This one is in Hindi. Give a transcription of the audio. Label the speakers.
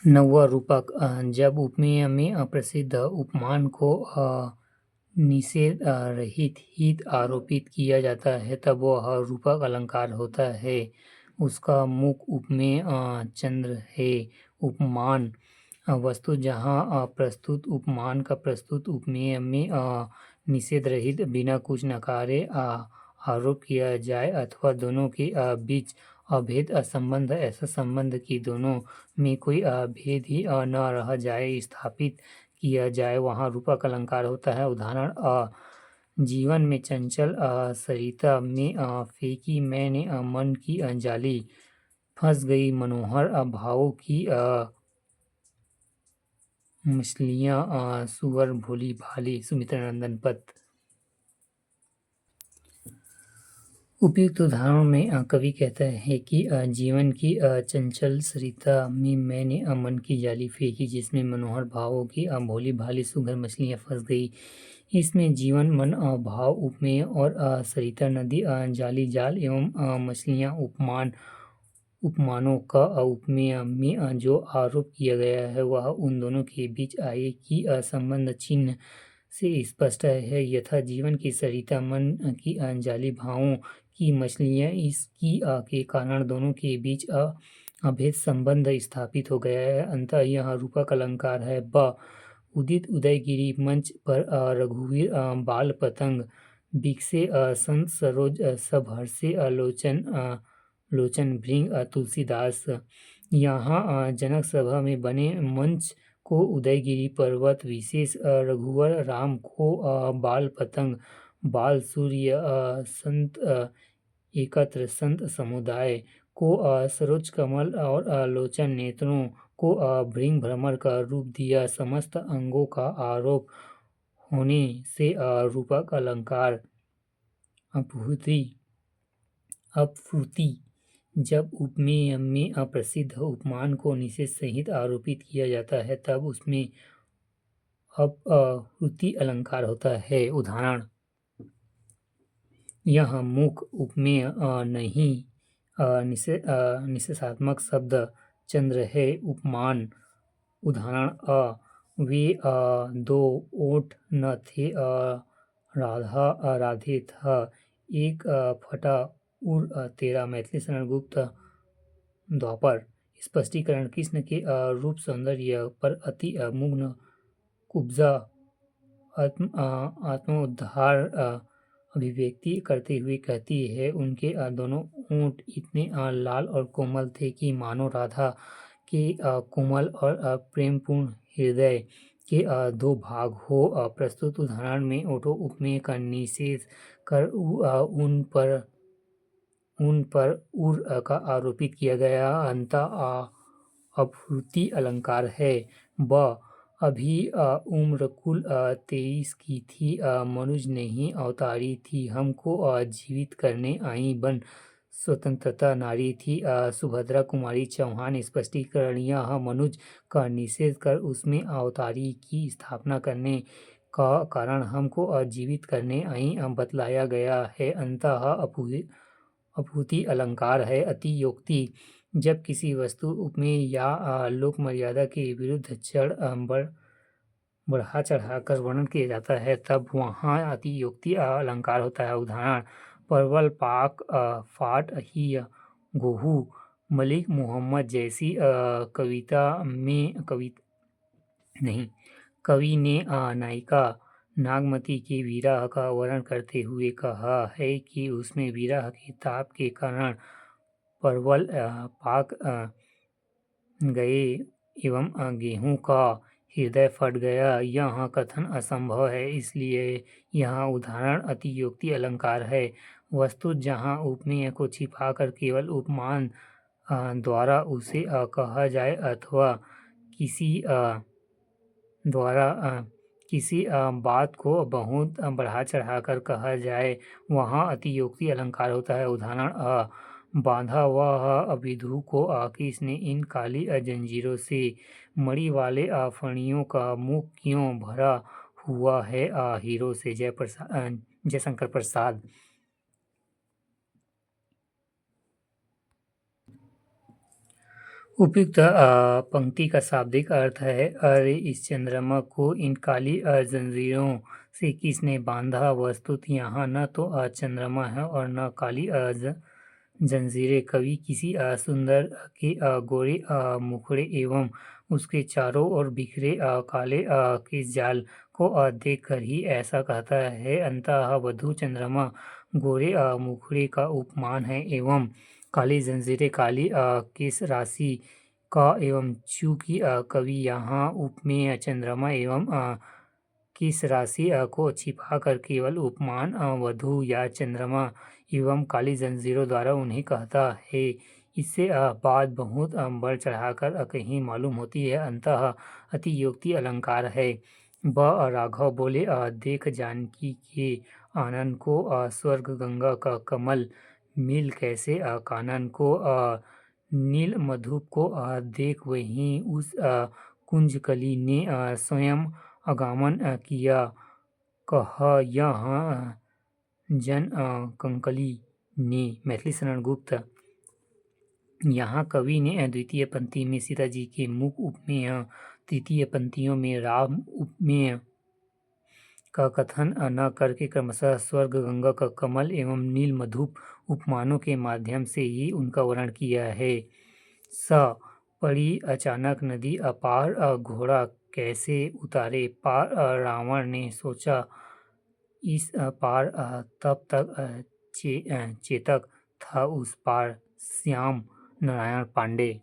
Speaker 1: नौवां रूपक जब उपमेय में प्रसिद्ध उपमान को निषेध रहित हित आरोपित किया जाता है तब वह रूपक अलंकार होता है। उसका मुख्य उपमेय चंद्र है। उपमान वस्तु जहाँ प्रस्तुत उपमान का प्रस्तुत उपमेय में निषेध रहित बिना कुछ नकारे आरोप किया जाए अथवा दोनों के बीच अभेद संबंध ऐसा संबंध कि दोनों में कोई भेद ही न रह जाए स्थापित किया जाए वहाँ रूपक अलंकार होता है। उदाहरण जीवन में चंचल सरिता में फेंकी मैंने मन की जाली फंस गई मनोहर भावों की मछलियाँ सुअर भोली भाली सुमित्रानंदन पद। उपयुक्त उदाहरणों में कवि कहता है कि जीवन की चंचल सरिता में मैंने मन की जाली फेंकी जिसमें मनोहर भावों की भोली भाली सुघर मछलियाँ फंस गई। इसमें जीवन मन भाव उपमेय और सरिता नदी जाली जाल एवं मछलियाँ उपमानों का उपमेय में जो आरोप किया गया है वह उन दोनों के बीच आए कि संबंध चिन्ह से स्पष्ट है। यथा जीवन की सरिता मन की जाली भावों की मछलियाँ इसकी के कारण दोनों के बीच अभेद संबंध स्थापित हो गया है। अंततः यह रूपक अलंकार है। ब उदित उदयगिरि मंच पर रघुवीर बाल पतंग बिकसे संत सरोज सब हर्षे लोचन भृंग तुलसीदास। यहाँ जनक सभा में बने मंच को उदयगिरि पर्वत विशेष रघुवर राम को बाल पतंग बाल सूर्य संत एकत्र संत समुदाय को सरोज कमल और लोचन नेत्रों को भृंग भ्रमर का रूप दिया। समस्त अंगों का आरोप होने से रूपक अलंकार अपफ्रुति जब उपमेय में अप्रसिद्ध उपमान को निषेध सहित आरोपित किया जाता है तब उसमें अपफ्रुति अलंकार होता है। उदाहरण यह मुख्य उपमेय नहीं निषेधात्मक शब्द चंद्र है। उपमान उदाहरण वे दो ओठ न थे राधा राधे था एक फटा उर तेरा। मैथिली शरण गुप्त द्वापर। स्पष्टीकरण कृष्ण के रूप सौंदर्य पर अति मुग्न कुब्जा आत्मोद्धार अभिव्यक्ति करते हुए कहती है उनके दोनों ओंठ इतने लाल और कोमल थे कि मानो राधा के कोमल और प्रेमपूर्ण हृदय के दो भाग हो। प्रस्तुत उदाहरण में ओठों उपमेय का निषेध कर उन पर उर का आरोपित किया गया अंतः अपफ्रुति अलंकार है। ब अभी उम्र कुल 23 की थी मनुज नहीं अवतारी थी हमको जीवित करने आई बन स्वतंत्रता नारी थी। सुभद्रा कुमारी चौहान। स्पष्टीकरण यह मनुज का निषेध कर उसमें अवतारी की स्थापना करने का कारण हमको जीवित करने आई बतलाया गया है। अंतः अपहुति अलंकार है। अतियोक्ति जब किसी वस्तु उपमेय या लोक मर्यादा के विरुद्ध बढ़ा चढ़ाकर वर्णन किया जाता है तब वहाँ अतियोक्ति अलंकार होता है। उदाहरण परवल पाक फाट ही गोहू। मलिक मोहम्मद जैसी कवि ने नायिका नागमती के विरह का वर्णन करते हुए कहा है कि उसमें विरह के ताप के कारण परवल पाक गए एवं गेहूं का हृदय फट गया। यह कथन असंभव है इसलिए यह उदाहरण अतियोक्ति अलंकार है। वस्तु जहाँ उपमेय को छिपाकर केवल उपमान द्वारा उसे कहा जाए अथवा किसी बात को बहुत बढ़ा चढ़ाकर कहा जाए वहाँ अतियोक्ति अलंकार होता है। उदाहरण बांधा वह विधु को किसने इन काली जंजीरों से मणि वाले फणियों का मुख क्यों भरा हुआ है हीरो से। जयशंकर प्रसाद। उपयुक्त पंक्ति का शाब्दिक अर्थ है, अरे इस चंद्रमा को इन काली जंजीरों से किसने बांधा। वस्तुत यहाँ न तो चंद्रमा है और न काली जंजीरें। कवि किसी सुंदर के गोरे मुखड़े एवं उसके चारों ओर बिखरे काले के जाल को देख कर ही ऐसा कहता है। अंततः वधु चंद्रमा गोरे मुखड़े का उपमान है एवं काली जंजीरें काली केश राशि का। एवं चूंकि कवि यहाँ उपमेय चंद्रमा एवं केश राशि को छिपाकर केवल उपमान वधु या चंद्रमा एवं काली जंजीरों द्वारा उन्हें कहता है, इससे बात बहुत बढ़ चढ़ाकर कहीं मालूम होती है। अंततः अतियोक्ति अलंकार है। राघव बोले, देख जानकी के आनन को स्वर्ग गंगा का कमल मिल कैसे। कानन को नील मधुप को देख वहीं उस कुंजकली ने स्वयं आगमन किया। कह यह जन कंकली ने। मैथिली शरण गुप्त। यहाँ कवि ने द्वितीय पंक्ति में सीता जी के मुख उपमेय, तृतीय पंक्तियों में राम उपमेय का कथन न करके क्रमशः स्वर्ग गंगा का कमल एवं नील मधुप उपमानों के माध्यम से ही उनका वर्णन किया है। स पड़ी अचानक नदी अपार, घोड़ा कैसे उतारे पार। रावण ने सोचा इस पार, तब तक चेतक था उस पार। श्याम नारायण पांडे।